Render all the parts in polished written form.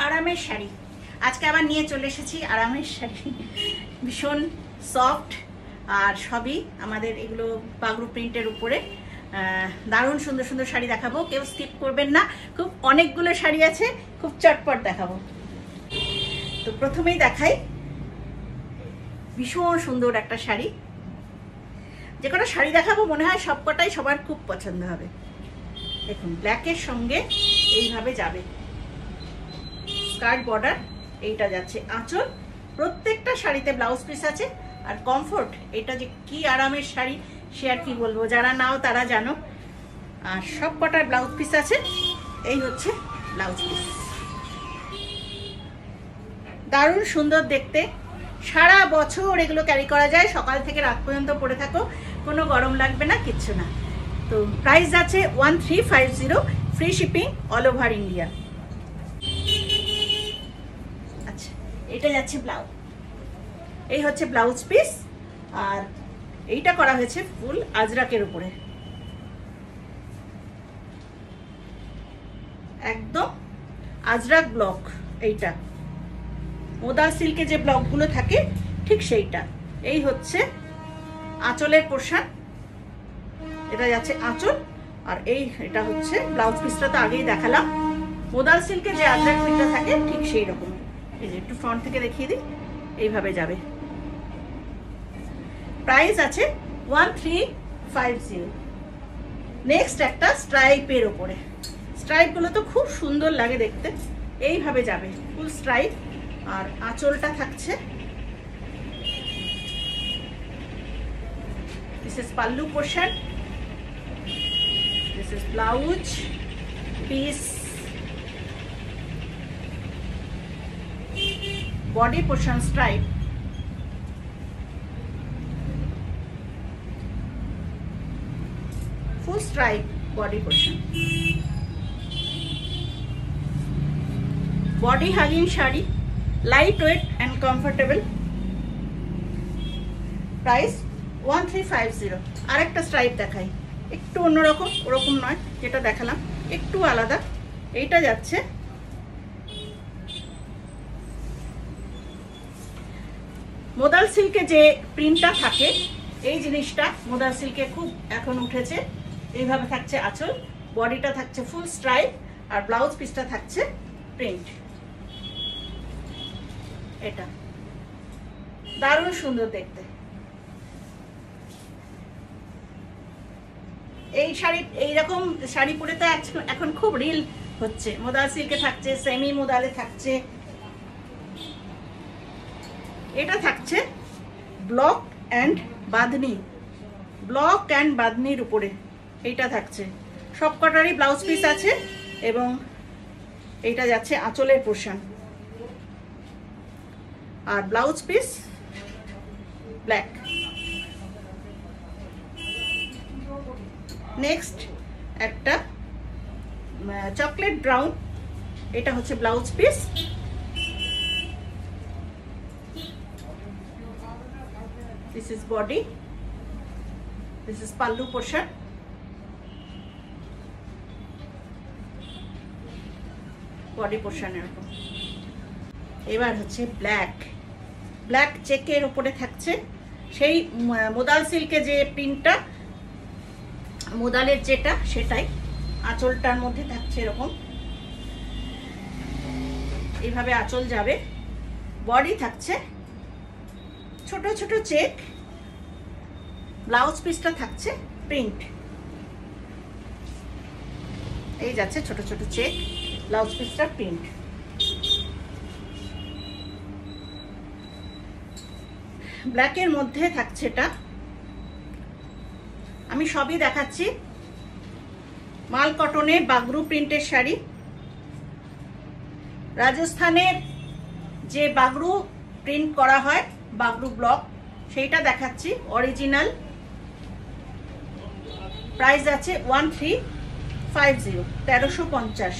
আরামের শাড়ি আজকে আবার নিয়ে চলে এসেছি। আরামের শাড়ি ভীষণ সফট আর সবই আমাদের এগুলো বাগরু প্রিন্টের উপরে। দারুণ সুন্দর সুন্দর শাড়ি দেখাবো, কেউ স্কিপ করবেন না। খুব অনেকগুলো শাড়ি আছে, খুব চটপট দেখাবো। তো প্রথমেই দেখাই ভীষণ সুন্দর একটা শাড়ি। যে কোনো শাড়ি দেখাবো মনে হয় সবকটাই সবার খুব পছন্দ হবে। দেখুন ব্ল্যাকের সঙ্গে এইভাবে যাবে, স্কার্ট বর্ডার, এইটা যাচ্ছে আঁচল। প্রত্যেকটা শাড়িতে ব্লাউজ পিস আছে আর কমফোর্ট। এটা যে কি আরামের শাড়ি সে আর কি বলবো, যারা নাও তারা জানো। আর সব কটার ব্লাউজ পিস আছে। এই হচ্ছে ব্লাউজ পিস, দারুণ সুন্দর দেখতে। সারা বছর এগুলো ক্যারি করা যায়, সকাল থেকে রাত পর্যন্ত পরে থাকো, কোনো গরম লাগবে না, কিচ্ছু না। তো প্রাইস আছে 1350, free shipping all over India. আচ্ছা, এটা যাচ্ছে ব্লাউজ, এই হচ্ছে ব্লাউজ পিস। আর এইটা করা হয়েছে ফুল আজরাকের উপরে, একদম আজরাক ব্লক। এইটা মোদা সিল্কে যে ব্লকগুলো থাকে ঠিক সেইটা। এই হচ্ছে আঁচলের পোর্শন, এটা যাচ্ছে আঁচল। আর এটা হচ্ছে ব্লাউজ পিসটা, তো আগেই দেখালাম। মোদা সিল্কে যে আজরাক প্রিন্টটা থাকে ঠিক সেই রকম। এই যে একটু ফ্রন্ট থেকে দেখিয়ে দিই, এইভাবে যাবে। প্রাইস আছে 1350। নেক্সট একটা স্ট্রাইপের ওপরে, স্ট্রাইপগুলো তো খুব সুন্দর লাগে দেখতে। এইভাবে যাবে ফুল স্ট্রাইপ, আর আঁচলটা থাকছে। This is pallu portion, this is blouse piece, body portion stripe, full stripe body portion. Body hugging sari, light weight and comfortable. Price 1350। আরেকটা স্ট্রাইপ দেখাই, একটু অন্যরকম, ওরকম নয় যেটা দেখালাম, একটু আলাদা। এইটা যাচ্ছে মোদাল সিল্কে যে প্রিন্টটা থাকে, এই জিনিসটা মোদাল সিল্কে খুব এখন উঠেছে। এইভাবে থাকছে আঁচল, বডিটা থাকছে ফুল স্ট্রাইপ, আর ব্লাউজ পিসটা থাকছে প্রিন্ট। এটা দারুণ সুন্দর দেখতে। এই শাড়ি, এইরকম শাড়ি পরে তো এখন খুব রিল হচ্ছে। মোদাল সিল্কে থাকছে, সেমি মোদালে থাকছে। এটা থাকছে block and bandhani, block and বাঁধনির উপরে এইটা থাকছে। সবকটারই ব্লাউজ পিস আছে এবং এইটা যাচ্ছে আঁচলের পোর্শন, আর ব্লাউজ পিস ব্ল্যাক। নেক্সট একটা চকলেট ব্রাউন, এটা হচ্ছে blouse piece. This is body, this is pallu portion. Body portion এরকম। এবার হচ্ছে ব্ল্যাক, ব্ল্যাক চেকের উপরে থাকছে সেই মোদাল সিল্কে যে প্রিন্টটা, মোদালের যেটা সেটাই। আঁচলটার মধ্যে থাকছে এরকম, এইভাবে আঁচল যাবে। বডি থাকছে ছোট ছোট চেক, ব্লাউজ পিসটা থাকছে প্রিন্ট। এই যাচ্ছে ছোট ছোট চেক, ব্লাউজ পিসটা প্রিন্ট। ব্ল্যাকের মধ্যে থাকছে এটা, আমি সবই দেখাচ্ছি। মাল কটনে বাগরু প্রিন্টের শাড়ি। রাজস্থানের যে বাগরু প্রিন্ট করা হয়, বাগরু ব্লক, সেইটা দেখাচ্ছি অরিজিনাল। প্রাইস আছে 1350, 1350।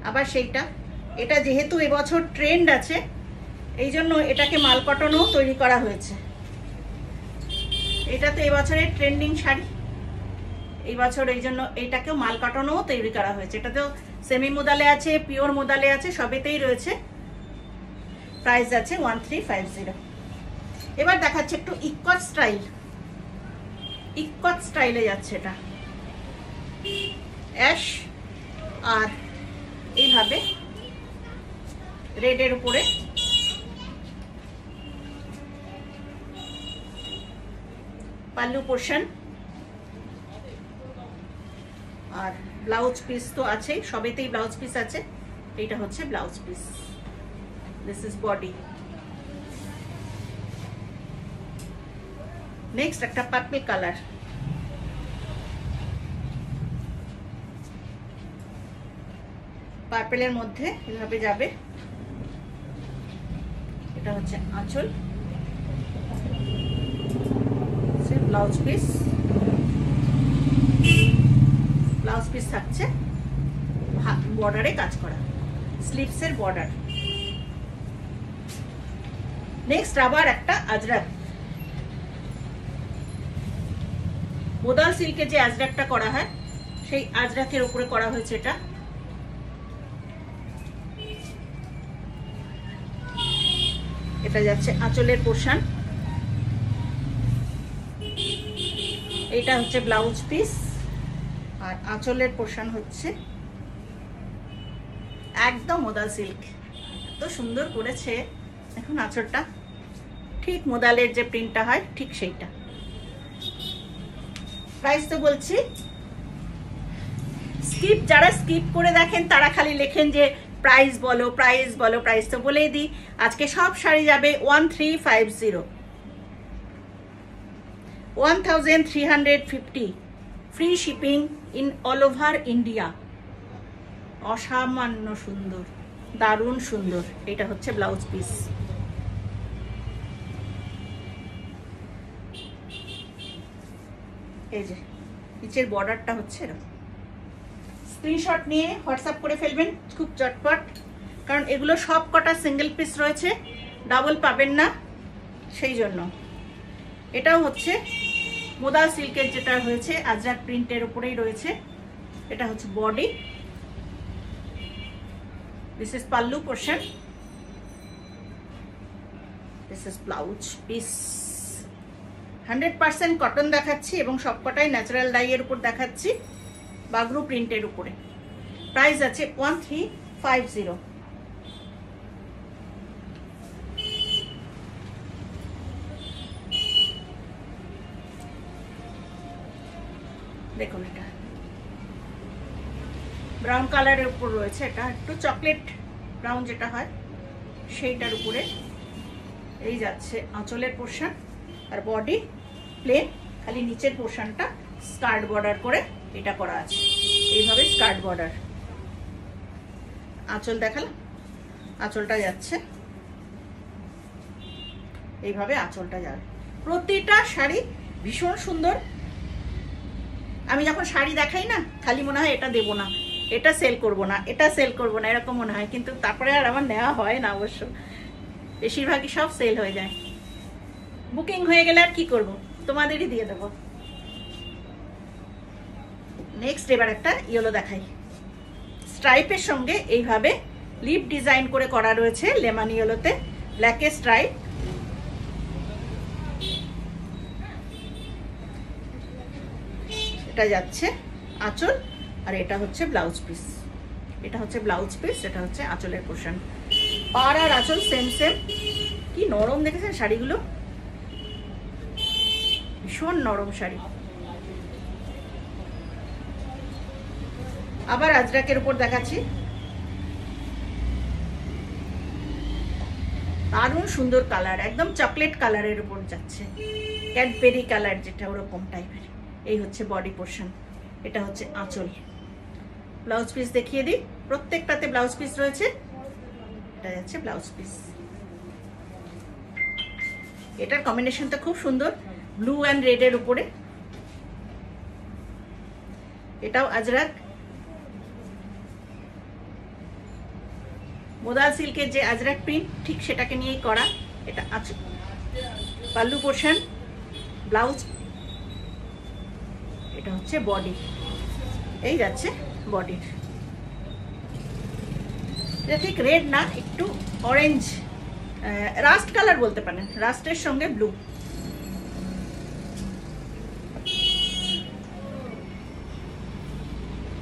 আবার সেইটা, এটা যেহেতু এবছর ট্রেন্ড আছে এই জন্য এটাকে মাল কটনও তৈরি করা হয়েছে। এটা তো এবছরের ট্রেন্ডিং শাড়ি। এই বছর এই জন্য এইটাকেও মাল কাটানোও তৈরি করা হয়েছে। এটাতেও সেমি মোদালে আছে, পিওর মোদালে আছে, সবেতেই রয়েছে। প্রাইস আছে 1350। এবার দেখাচ্ছে একটু ইকট স্টাইল, ইকট স্টাইলে যাচ্ছে এটা, অ্যাশ আর এইভাবে রেডের উপরে পাল্লু পোর্শন আর ব্লাউজ পিস তো আছেই, সবেতেই ব্লাউজ পিস আছে। এইটা হচ্ছে blouse piece, this is body. Next একটা পার্পল কালার, পার্পেলের মধ্যে এভাবে যাবে। এটা হচ্ছে আঁচল, ব্লাউজ পিস, ব্লাউজ পিস থাকছে বর্ডারে কাজ করা, স্লিভসের বর্ডার। নেক্সট আবার একটা আজরাক, মোদাল সিল্কে যে আজরাকটা করা হয় সেই আজরাকের উপরে করা হয়েছে এটা। এটা যাচ্ছে আঁচলের পোর্শন, এটা হচ্ছে ব্লাউজ পিস আর আঁচলের পোর্শন হচ্ছে একদম মোদাল সিল্ক। এত সুন্দর করেছে এখন আঁচলটা, ঠিক মোদালের যে প্রিন্টটা হয় ঠিক সেইটা। প্রাইস তো বলছি, স্কিপ যারা স্কিপ করে দেখেন তারা খালি লেখেন যে প্রাইস বলো প্রাইস বলো, প্রাইস তো বলেই দিই। আজকে সব শাড়ি যাবে 1350, 1350, free shipping in all over India. অসামান্য সুন্দর, দারুণ সুন্দর। এটা হচ্ছে ব্লাউজ পিস। এই যে নিচের বর্ডারটা হচ্ছে এরকম। স্ক্রিনশট নিয়ে হোয়াটসঅ্যাপ করে ফেলবেন খুব চটপট, কারণ এগুলো সব কটা সিঙ্গেল পিস রয়েছে, ডাবল পাবেন না, সেই জন্য। এটাও হচ্ছে মোদাল সিল্কের যেটা হয়েছে আজরাক প্রিন্টের উপরেই রয়েছে। এটা হচ্ছে body, this is pallu portion, this is blouse piece. 100% cotton দেখাচ্ছি এবং সবকটাই ন্যাচারাল ডাইয়ের উপর দেখাচ্ছি, বাগরু প্রিন্টের উপরে। প্রাইস আছে 1350। দেখুন এটা ব্রাউন কালারের উপর রয়েছে, এটা একটু চকলেট ব্রাউন যেটা হয় সেইটার উপরে। এই যাচ্ছে আঁচলের পোর্শন আর বডি প্লেন, খালি নিচের পোর্শনটা স্কার্ট বর্ডার করে এটা করা আছে, এইভাবে স্কার্ট বর্ডার। আঁচল দেখালাম, আঁচলটা যাচ্ছে এইভাবে, আঁচলটা যাবে। প্রতিটা শাড়ি ভীষণ সুন্দর। আমি যখন শাড়ি দেখাই না খালি মনে হয় এটা দেবো না, এটা সেল করব না, এটা সেল করব না, এরকম মনে হয়, কিন্তু তারপরে আর আমার নেওয়া হয় না। অবশ্য বেশিরভাগই সব সেল হয়ে যায়। বুকিং হয়ে গেলে আর কি করব, তোমাদেরই দিয়ে দেবো। নেক্সট এবার একটা ইয়েলো দেখাই, স্ট্রাইপের সঙ্গে এইভাবে লিপ ডিজাইন করে করা রয়েছে লেমন ইয়েলোতে, ব্ল্যাকে স্ট্রাইপ। এটা যাচ্ছে আঁচল আর এটা হচ্ছে ব্লাউজ পিস। এটা হচ্ছে ব্লাউজ পিস, এটা হচ্ছে আঁচলের পোর্শন। পাড় আর আঁচল সেম সেম। কি নরম দেখেছেন শাড়িগুলো, ভীষণ নরম শাড়ি। আবার আজরাকের উপর দেখাচ্ছি, দারুণ সুন্দর কালার, একদম চকলেট কালারের উপর যাচ্ছে, ক্যাডবেরি কালার যেটা ওরকম টাইপের। এই হচ্ছে বডি পোর্শন, এটা হচ্ছে আঁচল। ব্লাউজ পিস দেখিয়ে দিই, প্রত্যেকটাতে ব্লাউজ পিস রয়েছে। এটা যাচ্ছে ব্লাউজ পিস। এটার কম্বিনেশনটা খুব সুন্দর, ব্লু অ্যান্ড রেডের উপরে। এটাও আজরাক, মোদাল সিল্কের যে আজরাক প্রিন্ট ঠিক সেটাকে নিয়েই করা। এটা আঁচল, পাল্লু পোর্শন, ব্লাউজ, এটা হচ্ছে বডি, এই যাচ্ছে বডির। এটা ঠিক রেড না, একটু অরেঞ্জ, রাস্ট কালার বলতে পারেন, রাস্টের সঙ্গে ব্লু।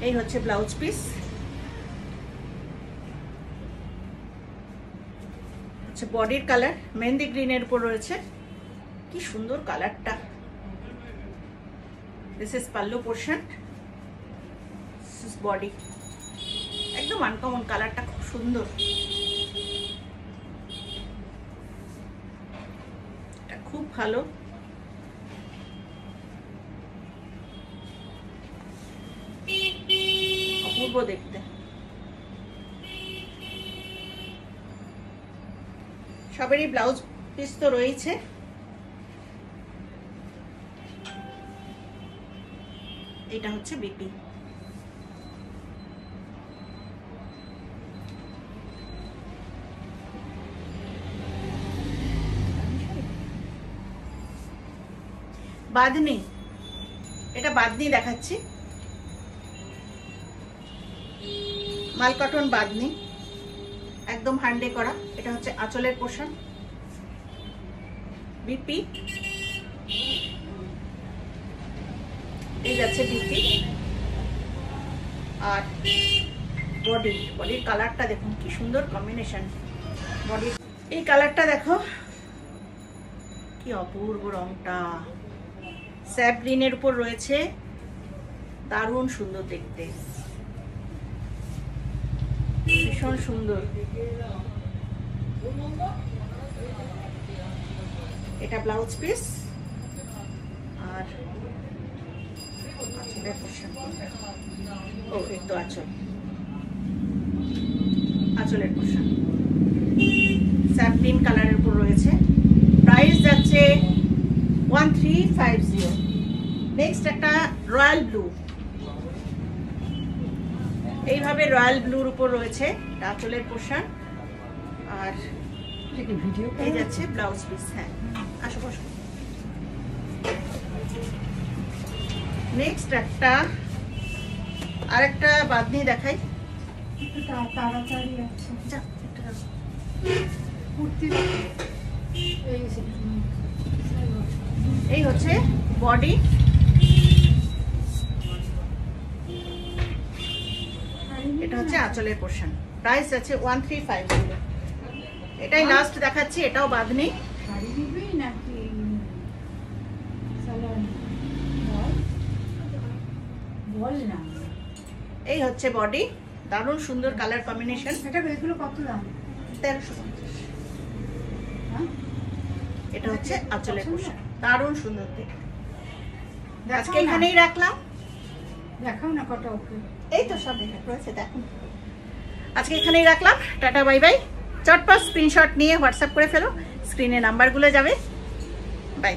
এই হচ্ছে ব্লাউজ পিস। হচ্ছে বডির কালার মেহেন্দি গ্রিনের উপর রয়েছে, কি সুন্দর কালারটা। This is pallu portion, this is body. একদম আনকমন কালারটা, খুব সুন্দর। এটা খুব ভালো। অপূর্ব দেখতে। সবেরই ব্লাউজ পিস তো রয়েছে। এটা হচ্ছে বিপি। বাঁধনি, এটা বাঁধনি দেখাচ্ছি, মাল কটন বাঁধনি, একদম হ্যান্ডে করা। এটা হচ্ছে আঁচলের পোর্শন, বিপি। এই যাচ্ছে বিপি। আর বডির কালারটা দেখুন, কি সুন্দর কম্বিনেশন বডির। এই কালারটা দেখো, কি অপূর্ব রংটা। স্যাপ গ্রিনের উপর রয়েছে, দারুণ সুন্দর দেখতে, ভীষণ সুন্দর। এটা ব্লাউজ পিস। আর আঁচলের পোর্শন, ও এই তো আঁচল, আঁচলের পোর্শন স্যাপ গ্রিন কালারের উপর রয়েছে। প্রাইস যাচ্ছে 1350। নেক্সট একটা রয়্যাল ব্লু, এইভাবে রয়্যাল ব্লুর উপর রয়েছে আঁচলের পোর্শন। আর এই যাচ্ছে ব্লাউজ পিস। হ্যাঁ, আসো বসো। নেক্সট একটা আরেকটা বাঁধনি দেখাই। এই হচ্ছে বডি। এটা হচ্ছে আঁচলের পোর্শন। প্রাইস আছে 1350। এটাই লাস্ট দেখাচ্ছি, এটাও বাঁধনি। এই হচ্ছে বডি, দারুণ সুন্দর কালার কম্বিনেশন। এগুলো কত দাম? 1350। এটা হচ্ছে আঁচলের পোর্শন, দারুণ সুন্দর দেখতে। আজকে এখানেই রাখলাম। দেখাও না কটা। ওকে, এই তো সব রয়েছে, দেখুন। আজকে এখানেই রাখলাম, টাটা বাই বাই। চটপট স্ক্রিনশট নিয়ে হোয়াটসঅ্যাপ করে ফেলো, স্ক্রিনে নাম্বারগুলো যাবে। বাই।